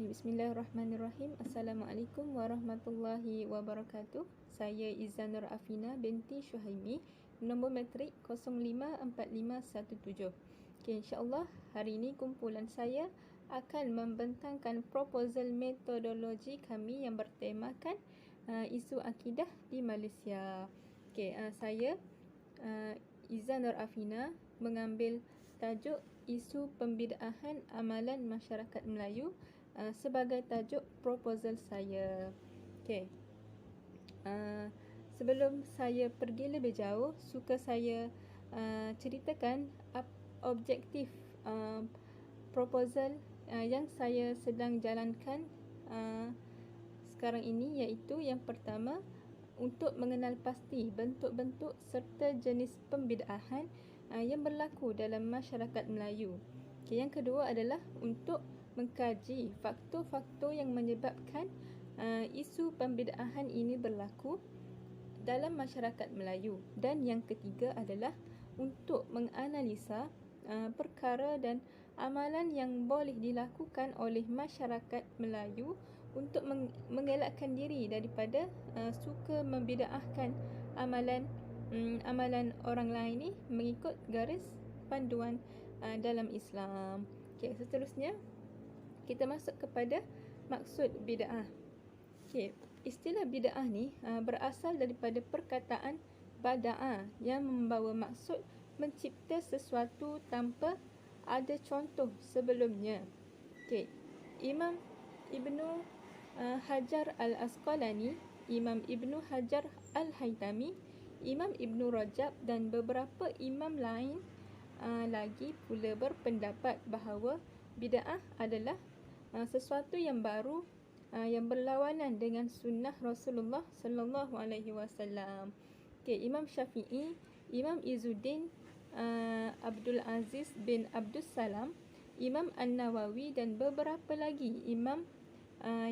Bismillahirrahmanirrahim. Assalamualaikum warahmatullahi wabarakatuh. Saya Izzah Nur Afina binti Syuhaimi, nombor matrik 054517. InsyaAllah hari ini kumpulan saya akan membentangkan proposal metodologi kami yang bertemakan isu akidah di Malaysia. Saya Izzah Nur Afina mengambil tajuk isu pembidaahan amalan masyarakat Melayu sebagai tajuk proposal saya. Sebelum saya pergi lebih jauh, suka saya ceritakan objektif proposal yang saya sedang jalankan sekarang ini, iaitu yang pertama, untuk mengenal pasti bentuk-bentuk serta jenis pembidaahan yang berlaku dalam masyarakat Melayu. Yang kedua adalah untuk mengkaji faktor-faktor yang menyebabkan isu pembidaahan ini berlaku dalam masyarakat Melayu. Dan yang ketiga adalah untuk menganalisa perkara dan amalan yang boleh dilakukan oleh masyarakat Melayu untuk mengelakkan diri daripada suka membidaahkan amalan orang lain ni mengikut garis panduan dalam Islam. Seterusnya kita masuk kepada maksud bid'ah. Istilah bid'ah ni berasal daripada perkataan bada'a yang membawa maksud mencipta sesuatu tanpa ada contoh sebelumnya. Imam Ibnu Hajar Al-Asqalani, Imam Ibnu Hajar Al-Haytami, Imam Ibnu Rajab dan beberapa imam lain lagi pula berpendapat bahawa bid'ah adalah sesuatu yang baru yang berlawanan dengan sunnah Rasulullah sallallahu alaihi wasallam. Imam Syafi'i, Imam Izzuddin Abdul Aziz bin Abdul Salam, Imam An-Nawawi dan beberapa lagi imam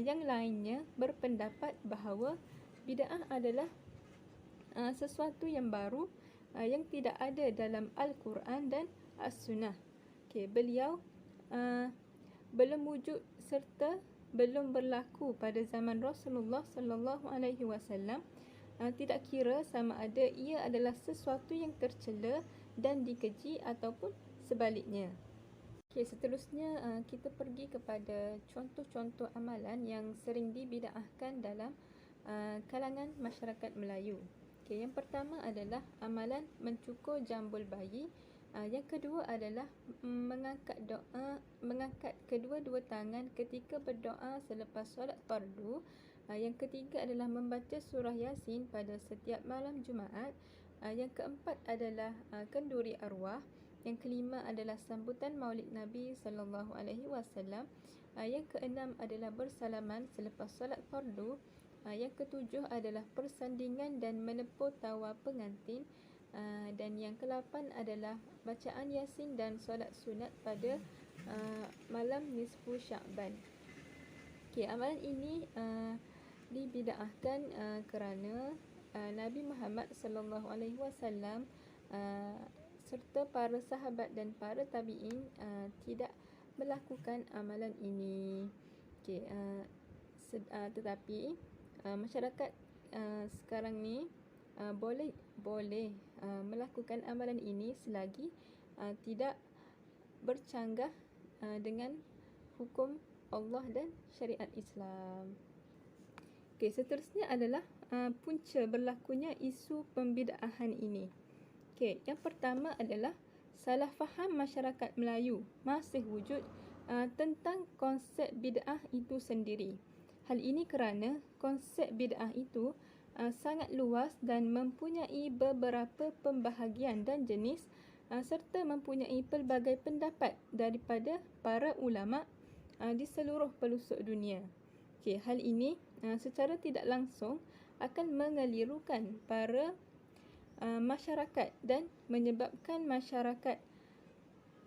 yang lainnya berpendapat bahawa bid'ah adalah sesuatu yang baru yang tidak ada dalam Al-Quran dan As-Sunnah. Beliau belum wujud serta belum berlaku pada zaman Rasulullah sallallahu alaihi wasallam. Tidak kira sama ada ia adalah sesuatu yang tercela dan dikeji ataupun sebaliknya. Seterusnya kita pergi kepada contoh-contoh amalan yang sering dibidaahkan dalam kalangan masyarakat Melayu. Yang pertama adalah amalan mencukur jambul bayi. Yang kedua adalah mengangkat kedua-dua tangan ketika berdoa selepas solat fardu. Yang ketiga adalah membaca surah Yasin pada setiap malam Jumaat. Yang keempat adalah kenduri arwah. Yang kelima adalah sambutan Maulid Nabi sallallahu alaihi wasallam. Yang keenam adalah bersalaman selepas solat fardu. Yang ketujuh adalah persandingan dan menepuk tawa pengantin. Dan yang ke-8 adalah bacaan Yasin dan solat sunat pada malam nisfu Sya'ban. Amalan ini dibidaahkan kerana Nabi Muhammad sallallahu alaihi wasallam serta para sahabat dan para tabi'in tidak melakukan amalan ini. Tetapi masyarakat sekarang ni boleh melakukan amalan ini selagi tidak bercanggah dengan hukum Allah dan syariat Islam. Seterusnya adalah punca berlakunya isu pembidaahan ini. Yang pertama adalah salah faham masyarakat Melayu masih wujud tentang konsep bid'ah itu sendiri. Hal ini kerana konsep bid'ah itu sangat luas dan mempunyai beberapa pembahagian dan jenis serta mempunyai pelbagai pendapat daripada para ulama di seluruh pelosok dunia. Hal ini secara tidak langsung akan mengelirukan para masyarakat dan menyebabkan masyarakat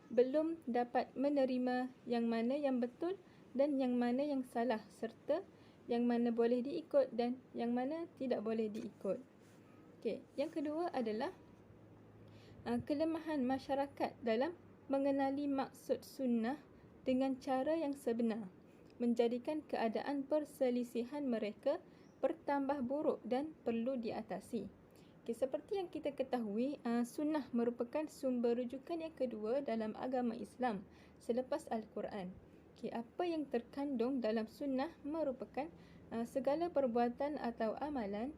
belum dapat menerima yang mana yang betul dan yang mana yang salah, serta yang mana boleh diikut dan yang mana tidak boleh diikut. Yang kedua adalah kelemahan masyarakat dalam mengenali maksud sunnah dengan cara yang sebenar. menjadikan keadaan perselisihan mereka bertambah buruk dan perlu diatasi. Seperti yang kita ketahui, sunnah merupakan sumber rujukan yang kedua dalam agama Islam selepas Al-Quran. Apa yang terkandung dalam sunnah merupakan segala perbuatan atau amalan,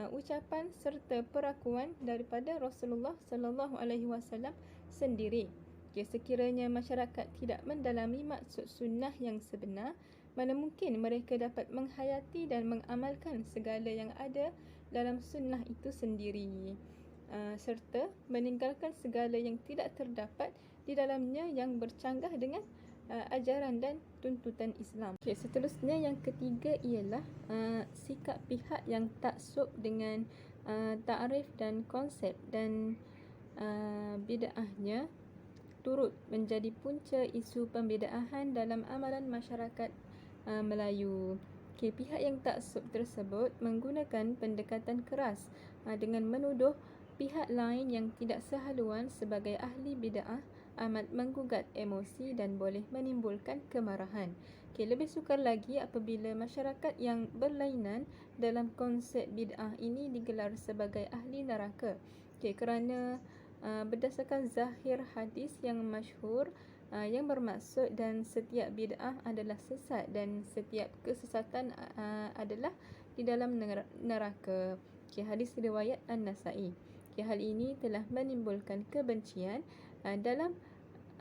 ucapan serta perakuan daripada Rasulullah sallallahu alaihi wasallam sendiri. Sekiranya masyarakat tidak mendalami maksud sunnah yang sebenar, mana mungkin mereka dapat menghayati dan mengamalkan segala yang ada dalam sunnah itu sendiri, serta meninggalkan segala yang tidak terdapat di dalamnya yang bercanggah dengan ajaran dan tuntutan Islam. Seterusnya yang ketiga ialah sikap pihak yang taksub dengan ta'rif dan konsep dan bid'ahnya turut menjadi punca isu pembid'ahan dalam amalan masyarakat Melayu. Pihak yang taksub tersebut menggunakan pendekatan keras dengan menuduh pihak lain yang tidak sehaluan sebagai ahli bid'ah amat menggugat emosi dan boleh menimbulkan kemarahan. Lebih sukar lagi apabila masyarakat yang berlainan dalam konsep bid'ah ini digelar sebagai ahli neraka. Kerana berdasarkan zahir hadis yang masyhur yang bermaksud dan setiap bid'ah adalah sesat dan setiap kesesatan adalah di dalam neraka. Hadis riwayat An-Nasa'i. Hal ini telah menimbulkan kebencian dalam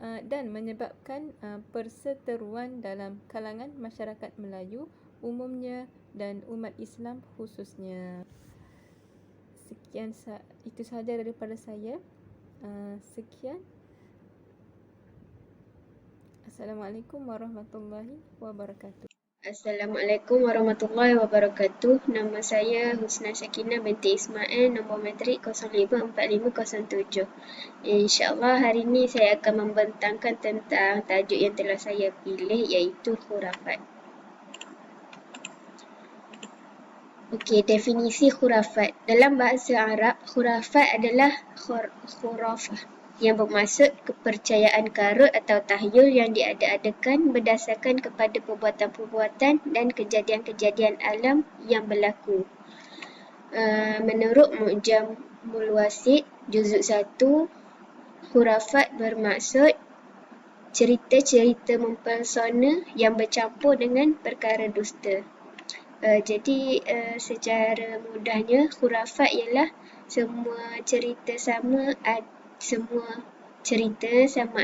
dan menyebabkan perseteruan dalam kalangan masyarakat Melayu umumnya dan umat Islam khususnya. Sekian, itu sahaja daripada saya. Sekian. Assalamualaikum warahmatullahi wabarakatuh. Assalamualaikum warahmatullahi wabarakatuh. Nama saya Husna Syakina binti Ismail, nombor matrik 054507. InsyaAllah hari ini saya akan membentangkan tentang tajuk yang telah saya pilih, iaitu khurafat. Okey, definisi khurafat. Dalam bahasa Arab, khurafat adalah khurafah yang bermaksud kepercayaan karut atau tahyul yang diada-adakan berdasarkan kepada perbuatan-perbuatan dan kejadian-kejadian alam yang berlaku. Menurut Mu'jamul Wasit, juzuk 1, khurafat bermaksud cerita-cerita mempesona yang bercampur dengan perkara dusta. Jadi secara mudahnya, khurafat ialah semua cerita sama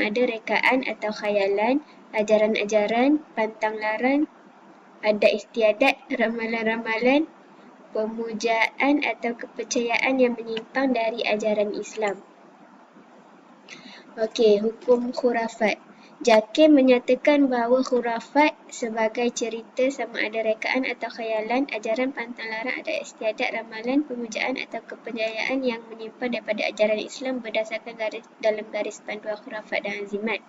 ada rekaan atau khayalan, ajaran-ajaran, pantang larang, adat istiadat, ramalan-ramalan, pemujaan atau kepercayaan yang menyimpang dari ajaran Islam. Okey, hukum khurafat. Jakim menyatakan bahawa khurafat sebagai cerita sama ada rekaan atau khayalan, ajaran pantang larang, adat istiadat, ramalan, pemujaan atau kepercayaan yang menyimpang daripada ajaran Islam berdasarkan dalam garis panduan khurafat dan azimat.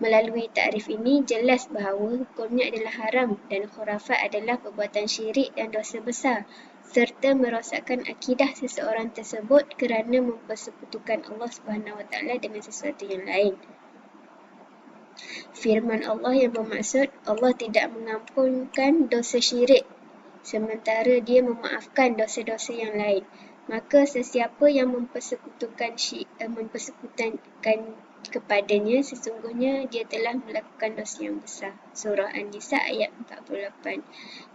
Melalui takrif ini, jelas bahawa hukumnya adalah haram dan khurafat adalah perbuatan syirik dan dosa besar serta merosakkan akidah seseorang tersebut kerana mempersekutukan Allah SWT dengan sesuatu yang lain. Firman Allah yang bermaksud Allah tidak mengampunkan dosa syirik sementara dia memaafkan dosa-dosa yang lain. Maka sesiapa yang mempersekutukan kepadanya, sesungguhnya dia telah melakukan dosa yang besar. Surah An-Nisa ayat 48.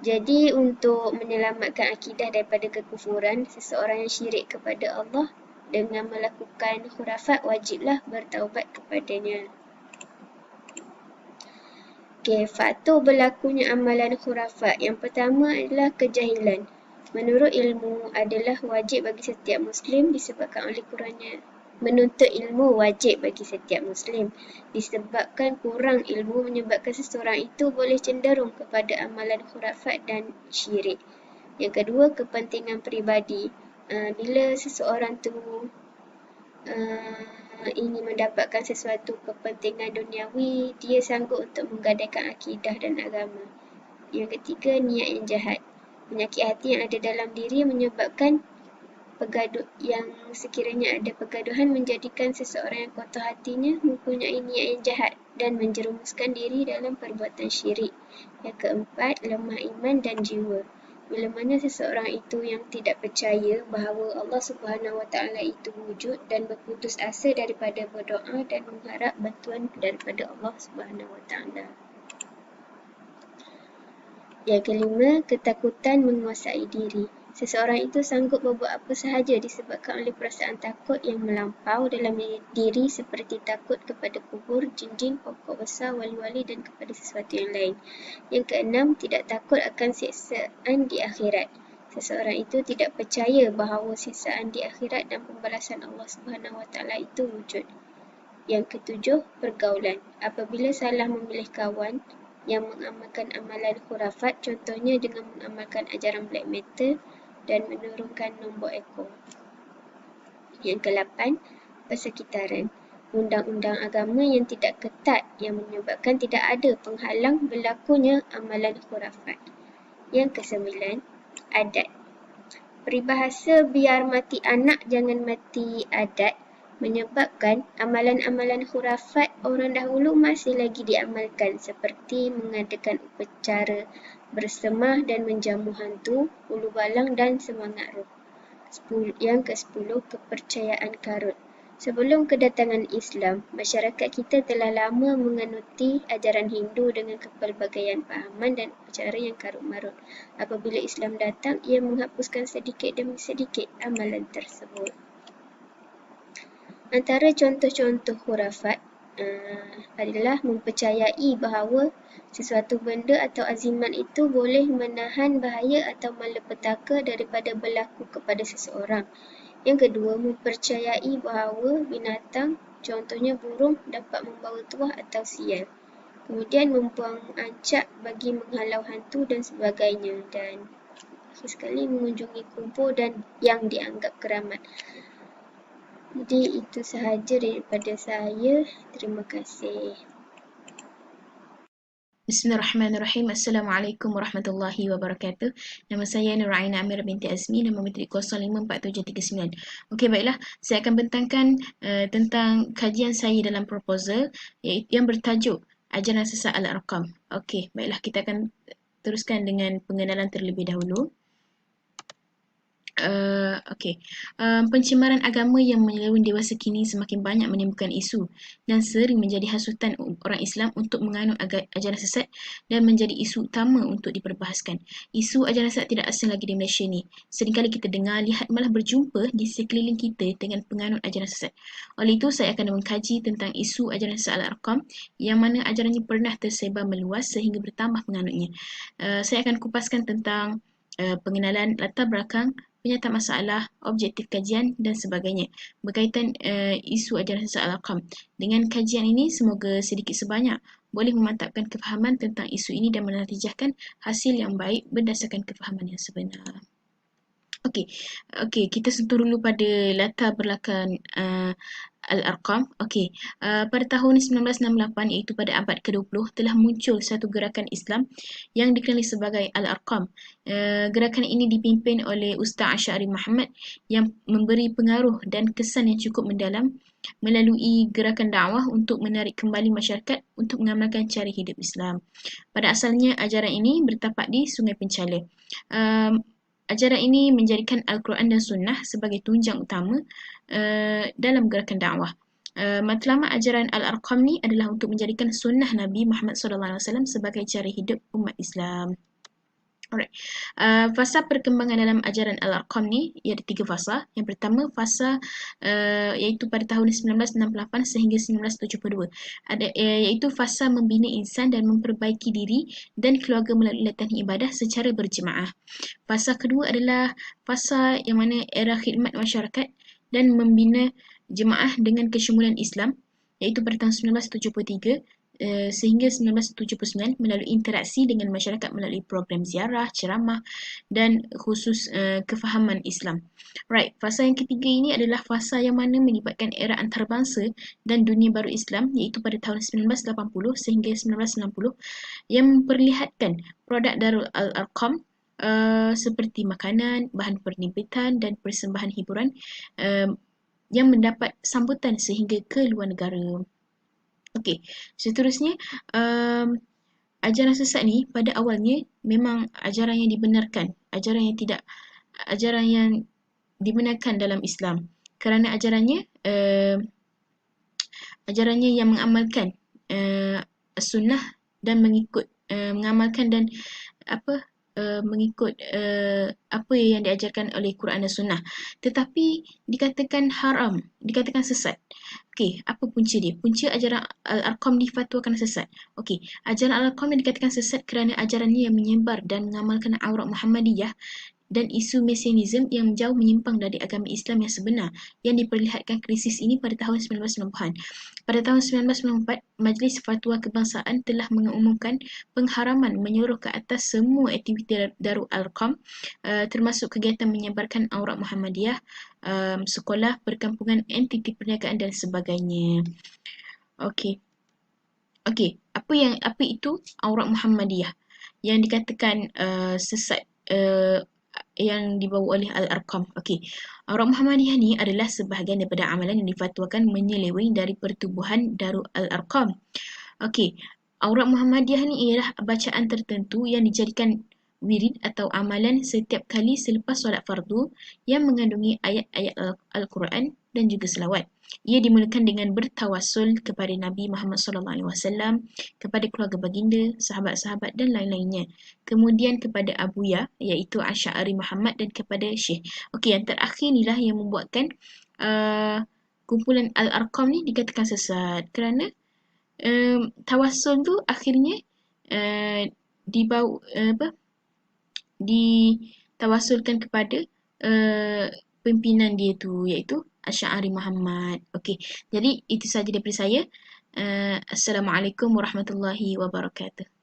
Jadi untuk menyelamatkan akidah daripada kekufuran, seseorang yang syirik kepada Allah dengan melakukan khurafat wajiblah bertaubat kepadanya. Okey, faktor berlakunya amalan khurafat. Yang pertama adalah kejahilan. Menurut ilmu adalah wajib bagi setiap Muslim disebabkan oleh kurangnya. Menuntut ilmu wajib bagi setiap Muslim. Disebabkan kurang ilmu menyebabkan seseorang itu boleh cenderung kepada amalan khurafat dan syirik. Yang kedua, kepentingan peribadi. Bila seseorang tu ingin mendapatkan sesuatu kepentingan duniawi, dia sanggup untuk menggadaikan akidah dan agama. Yang ketiga, niat yang jahat. Penyakit hati yang ada dalam diri menyebabkan yang sekiranya ada pergaduhan menjadikan seseorang yang kotor hatinya mempunyai niat yang jahat dan menjerumuskan diri dalam perbuatan syirik. Yang keempat, lemah iman dan jiwa. Bila mana seseorang itu yang tidak percaya bahawa Allah Subhanahu Wa Taala itu wujud dan berputus asa daripada berdoa dan mengharap bantuan daripada Allah Subhanahu Wa Taala. Yang kelima, ketakutan menguasai diri. Seseorang itu sanggup berbuat apa sahaja disebabkan oleh perasaan takut yang melampau dalam diri seperti takut kepada kubur, jin-jin, pokok besar, wali-wali dan kepada sesuatu yang lain. Yang keenam, tidak takut akan siksaan di akhirat. Seseorang itu tidak percaya bahawa siksaan di akhirat dan pembalasan Allah Subhanahu Wa Taala itu wujud. Yang ketujuh, pergaulan. Apabila salah memilih kawan yang mengamalkan amalan khurafat, contohnya dengan mengamalkan ajaran black metal dan menurunkan nombor ekor. Yang ke-8, persekitaran. Undang-undang agama yang tidak ketat yang menyebabkan tidak ada penghalang berlakunya amalan khurafat. Yang ke-9, adat. Peribahasa biar mati anak jangan mati adat menyebabkan amalan-amalan khurafat orang dahulu masih lagi diamalkan seperti mengadakan upacara bersemah dan menjamu hantu, ulu balang dan semangat roh. Yang ke-10, kepercayaan karut. Sebelum kedatangan Islam, masyarakat kita telah lama menganuti ajaran Hindu dengan kepelbagaian pahaman dan upacara yang karut-marut. Apabila Islam datang, ia menghapuskan sedikit demi sedikit amalan tersebut. Antara contoh-contoh khurafat adalah mempercayai bahawa sesuatu benda atau azimat itu boleh menahan bahaya atau malapetaka daripada berlaku kepada seseorang. Yang kedua, mempercayai bahawa binatang, contohnya burung, dapat membawa tuah atau sial. Kemudian membuang ancak bagi menghalau hantu dan sebagainya. Dan akhir sekali mengunjungi kubur dan yang dianggap keramat. Jadi itu sahaja daripada saya. Terima kasih. Bismillahirrahmanirrahim. Assalamualaikum warahmatullahi wabarakatuh. Nama saya Nur Aina Amira binti Azmi, nama matrik 054739. Okey, baiklah. Saya akan bentangkan tentang kajian saya dalam proposal yang bertajuk Ajaran Sesat Al-Arqam. Okey, baiklah, kita akan teruskan dengan pengenalan terlebih dahulu. Pencemaran agama yang menyeleweng dewasa kini semakin banyak menimbulkan isu dan sering menjadi hasutan orang Islam untuk menganut ajaran sesat dan menjadi isu utama untuk diperbahaskan. Isu ajaran sesat tidak asing lagi di Malaysia ni. Seringkali kita dengar, lihat, malah berjumpa di sekeliling kita dengan penganut ajaran sesat. Oleh itu, saya akan mengkaji tentang isu ajaran sesat Al-Arqam yang mana ajarannya pernah tersebar meluas sehingga bertambah penganutnya. Saya akan kupaskan tentang pengenalan latar belakang, penyataan masalah, objektif kajian dan sebagainya berkaitan isu ajaran sesat Al-Arqam. Dengan kajian ini, semoga sedikit sebanyak boleh memantapkan kefahaman tentang isu ini dan menatijahkan hasil yang baik berdasarkan kefahaman yang sebenar. Okey, kita sentuh dulu pada latar belakang Al-Arqam. Pada tahun 1968, iaitu pada abad ke-20, telah muncul satu gerakan Islam yang dikenali sebagai Al-Arqam. Gerakan ini dipimpin oleh Ustaz Asy'ari Muhammad yang memberi pengaruh dan kesan yang cukup mendalam melalui gerakan dakwah untuk menarik kembali masyarakat untuk mengamalkan cara hidup Islam. Pada asalnya, ajaran ini bertapak di Sungai Penchala. Ajaran ini menjadikan Al-Quran dan Sunnah sebagai tunjang utama dalam gerakan dakwah. Matlamat ajaran Al-Arqam ni adalah untuk menjadikan sunnah Nabi Muhammad SAW sebagai cara hidup umat Islam. Alright. Fasa perkembangan dalam ajaran Al-Arqam ni ia ada 3 fasa. Yang pertama, fasa iaitu pada tahun 1968 sehingga 1972. Iaitu fasa membina insan dan memperbaiki diri dan keluarga melalui latihan ibadah secara berjemaah. Fasa kedua adalah fasa yang mana era khidmat masyarakat dan membina jemaah dengan kesyumulan Islam, iaitu pada tahun 1973 sehingga 1979 melalui interaksi dengan masyarakat melalui program ziarah, ceramah dan khusus kefahaman Islam. Right, fasa yang ketiga ini adalah fasa yang mana melibatkan era antarabangsa dan dunia baru Islam, iaitu pada tahun 1980 sehingga 1990 yang memperlihatkan produk Darul Al-Arqam seperti makanan, bahan penerbitan dan persembahan hiburan yang mendapat sambutan sehingga ke luar negara. Okey, seterusnya ajaran sesat ni pada awalnya memang ajaran yang dibenarkan, ajaran yang dibenarkan dalam Islam, kerana ajarannya yang mengamalkan sunnah dan mengamalkan dan mengikut apa yang diajarkan oleh Quran dan Sunnah, tetapi dikatakan haram, dikatakan sesat. Okey, apa punca dia? Punca ajaran Al-Arqam difatwakan sesat. Okey, ajaran Al-Arqam yang dikatakan sesat kerana ajarannya yang menyebar dan mengamalkan aurat Muhammadiyah dan isu mesianism yang jauh menyimpang dari agama Islam yang sebenar, yang diperlihatkan krisis ini pada tahun 1990-an. Pada tahun 1994, Majlis Fatwa Kebangsaan telah mengumumkan pengharaman menyeluruh ke atas semua aktiviti Darul Arqam, termasuk kegiatan menyebarkan aurat Muhammadiyah, sekolah, perkampungan, entiti perniagaan dan sebagainya. Okey. Okey, apa itu aurat Muhammadiyah yang dikatakan sesat, yang dibawa oleh Al-Arqam? Okey, aurat Muhammadiyah ni adalah sebahagian daripada amalan yang difatwakan menyeleweng dari pertubuhan Darul Al-Arqam. Okey, aurat Muhammadiyah ni ialah bacaan tertentu yang dijadikan wirid atau amalan setiap kali selepas solat fardu yang mengandungi ayat-ayat Al-Quran dan juga selawat. Ia dimulakan dengan bertawassul kepada Nabi Muhammad SAW, kepada keluarga baginda, sahabat-sahabat dan lain-lainnya. Kemudian kepada Abuya, iaitu Asy'ari Muhammad, dan kepada Syekh. Okey, yang terakhir inilah yang membuatkan kumpulan Al-Arqam ni dikatakan sesat, kerana tawassul tu akhirnya ditawassulkan kepada pimpinan dia tu, iaitu Asy'ari Muhammad. Okey, jadi itu saja daripada saya. Assalamualaikum warahmatullahi wabarakatuh.